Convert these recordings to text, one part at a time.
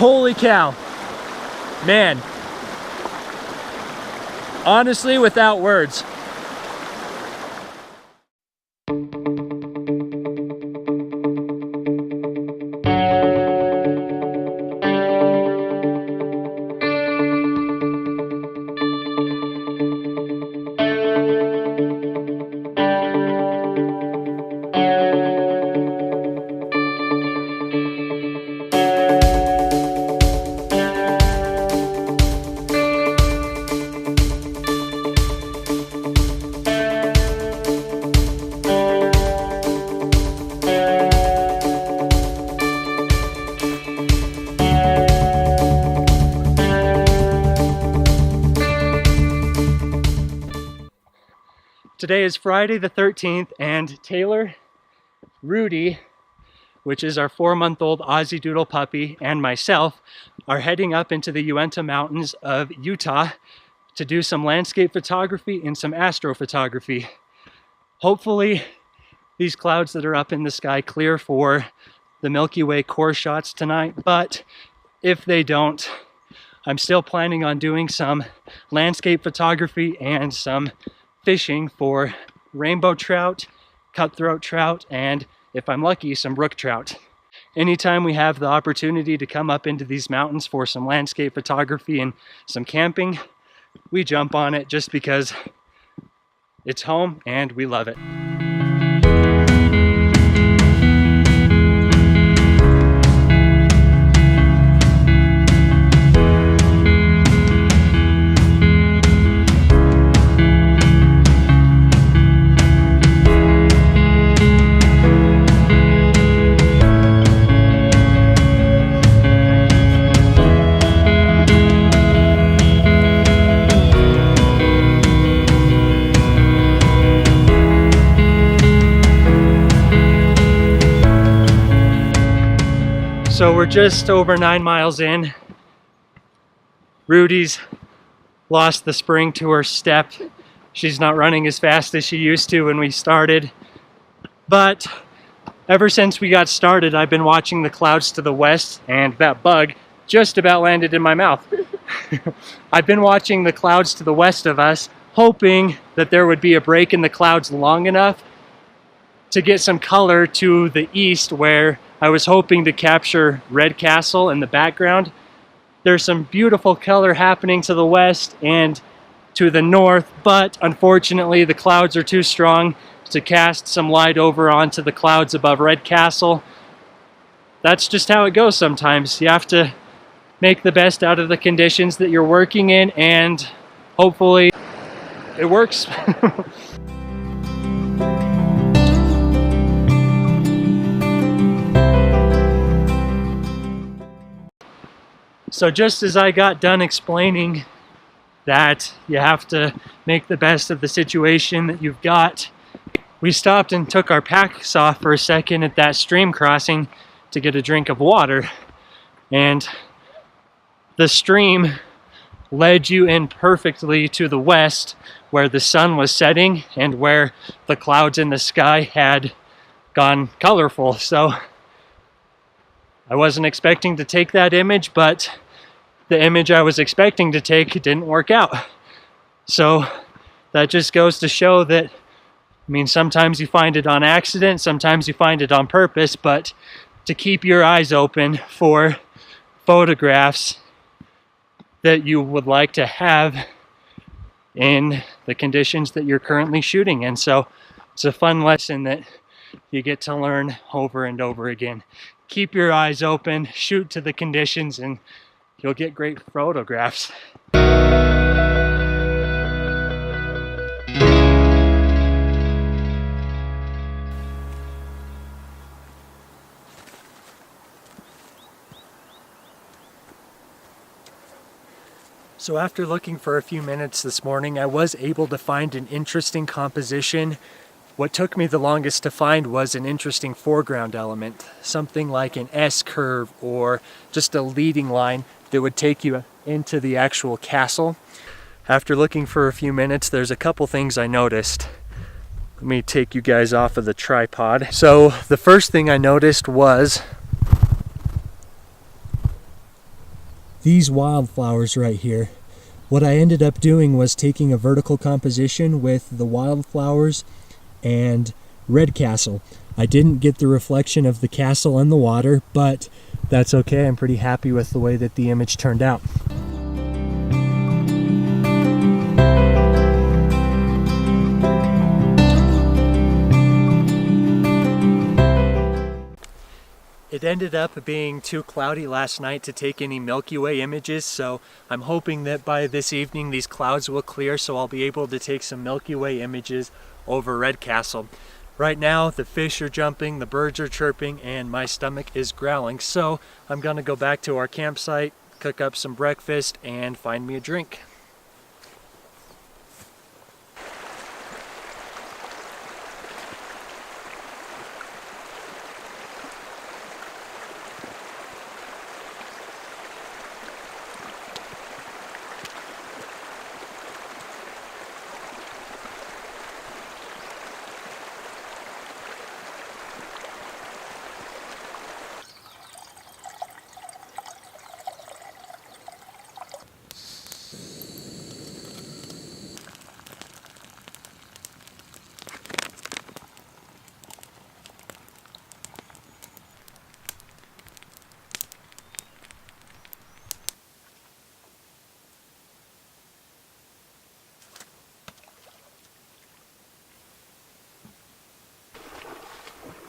Holy cow. Man. Honestly, without words. Today is Friday the 13th, and Taylor, Rudy, which is our 4-month-old Ausiedoodle puppy, and myself are heading up into the Uinta Mountains of Utah to do some landscape photography and some astrophotography. Hopefully these clouds that are up in the sky clear for the Milky Way core shots tonight, but if they don't, I'm still planning on doing some landscape photography and some fishing for rainbow trout, cutthroat trout, and if I'm lucky, some brook trout. Anytime we have the opportunity to come up into these mountains for some landscape photography and some camping, we jump on it just because it's home and we love it. So we're just over 9 miles in. Rudy's lost the spring to her step. She's not running as fast as she used to when we started. But ever since we got started, I've been watching the clouds to the west, and that bug just about landed in my mouth. I've been watching the clouds to the west of us, hoping that there would be a break in the clouds long enough to get some color to the east, where I was hoping to capture Red Castle in the background. There's some beautiful color happening to the west and to the north, but unfortunately the clouds are too strong to cast some light over onto the clouds above Red Castle. That's just how it goes sometimes. You have to make the best out of the conditions that you're working in, and hopefully it works. So just as I got done explaining that you have to make the best of the situation that you've got, we stopped and took our packs off for a second at that stream crossing to get a drink of water. And the stream led you in perfectly to the west, where the sun was setting and where the clouds in the sky had gone colorful. So I wasn't expecting to take that image, but the image I was expecting to take didn't work out. So that just goes to show that, I mean, sometimes you find it on accident, sometimes you find it on purpose, but to keep your eyes open for photographs that you would like to have in the conditions that you're currently shooting in. So it's a fun lesson that you get to learn over and over again. Keep your eyes open, shoot to the conditions, and you'll get great photographs. So after looking for a few minutes this morning, I was able to find an interesting composition. What took me the longest to find was an interesting foreground element, something like an S-curve or just a leading line that would take you into the actual castle. After looking for a few minutes, there's a couple things I noticed. Let me take you guys off of the tripod. So the first thing I noticed was these wildflowers right here. What I ended up doing was taking a vertical composition with the wildflowers and red castle. I didn't get the reflection of the castle in the water, but that's okay. I'm pretty happy with the way that the image turned out. It ended up being too cloudy last night to take any Milky Way images, so I'm hoping that by this evening these clouds will clear so I'll be able to take some Milky Way images over Red Castle. Right now the fish are jumping, the birds are chirping, and my stomach is growling, so I'm gonna go back to our campsite, cook up some breakfast, and find me a drink.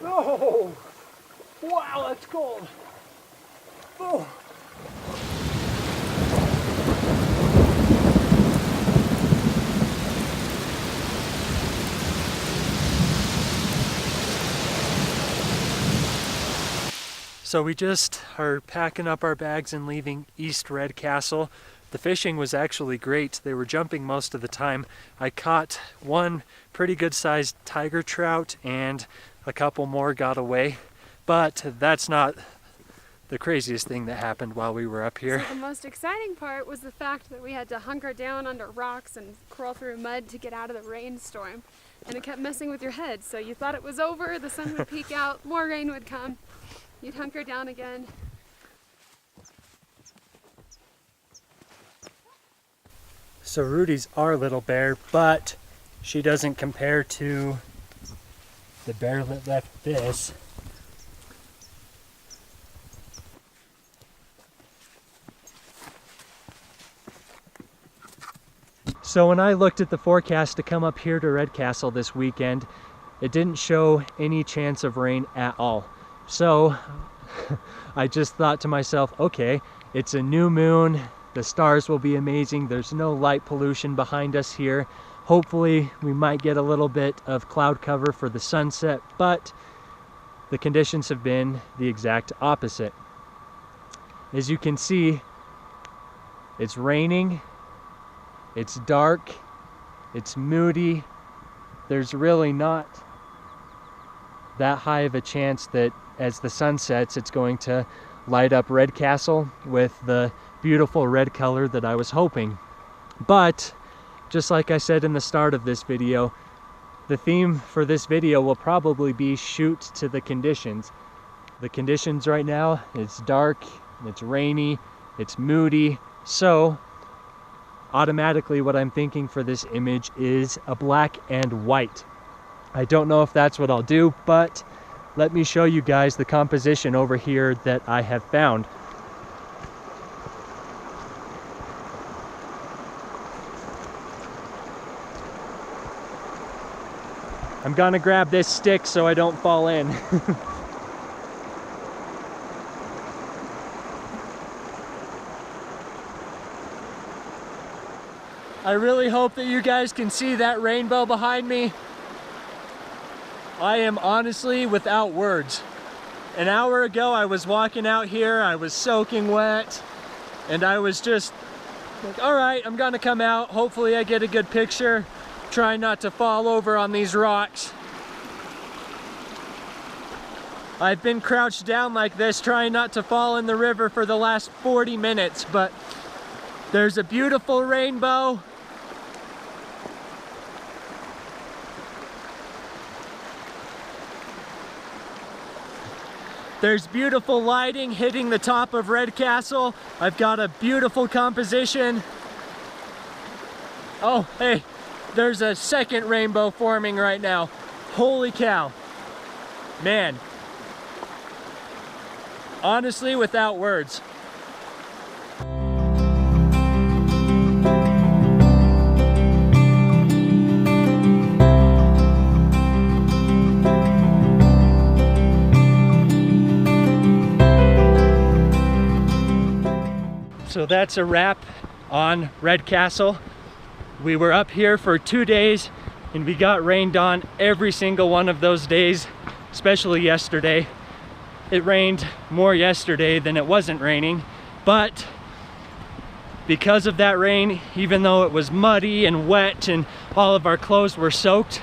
Oh, wow, that's cold. Oh. So we just are packing up our bags and leaving East Red Castle. The fishing was actually great. They were jumping most of the time. I caught one pretty good sized tiger trout and a couple more got away, but that's not the craziest thing that happened while we were up here. So the most exciting part was the fact that we had to hunker down under rocks and crawl through mud to get out of the rainstorm, and it kept messing with your head. So you thought it was over, the sun would peek out, more rain would come, you'd hunker down again. So Rudy's our little bear, but she doesn't compare to the bear that left this. So when I looked at the forecast to come up here to Red Castle this weekend, it didn't show any chance of rain at all. So I just thought to myself, okay, it's a new moon, the stars will be amazing, there's no light pollution behind us here. Hopefully we might get a little bit of cloud cover for the sunset, but the conditions have been the exact opposite. As you can see, it's raining, it's dark, it's moody. There's really not that high of a chance that as the sun sets, it's going to light up Red Castle with the beautiful red color that I was hoping. But just like I said in the start of this video, the theme for this video will probably be shoot to the conditions. The conditions right now, it's dark, it's rainy, it's moody, so automatically what I'm thinking for this image is a black and white. I don't know if that's what I'll do, but let me show you guys the composition over here that I have found. I'm gonna grab this stick so I don't fall in. I really hope that you guys can see that rainbow behind me. I am honestly without words. An hour ago I was walking out here, I was soaking wet, and I was just like, all right, I'm gonna come out. Hopefully I get a good picture. Try not to fall over on these rocks. I've been crouched down like this, trying not to fall in the river for the last 40 minutes, but there's a beautiful rainbow. There's beautiful lighting hitting the top of Red Castle. I've got a beautiful composition. Oh, hey, there's a second rainbow forming right now. Holy cow. Man. Honestly, without words. So that's a wrap on Red Castle. We were up here for 2 days and we got rained on every single one of those days, especially yesterday. It rained more yesterday than it wasn't raining, but because of that rain, even though it was muddy and wet and all of our clothes were soaked,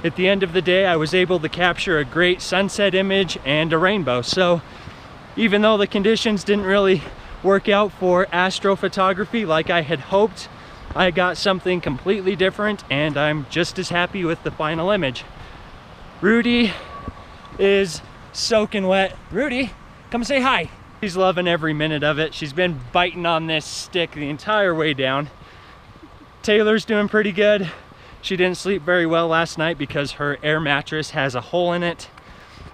at the end of the day I was able to capture a great sunset image and a rainbow. So even though the conditions didn't really work out for astrophotography like I had hoped, I got something completely different and I'm just as happy with the final image. Rudy is soaking wet. Rudy, come say hi. She's loving every minute of it. She's been biting on this stick the entire way down. Taylor's doing pretty good. She didn't sleep very well last night because her air mattress has a hole in it.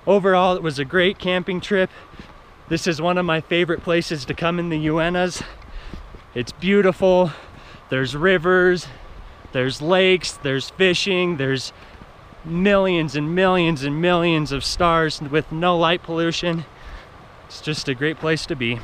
Overall, it was a great camping trip. This is one of my favorite places to come in the Uintas. It's beautiful. There's rivers, there's lakes, there's fishing, there's millions and millions and millions of stars with no light pollution. It's just a great place to be.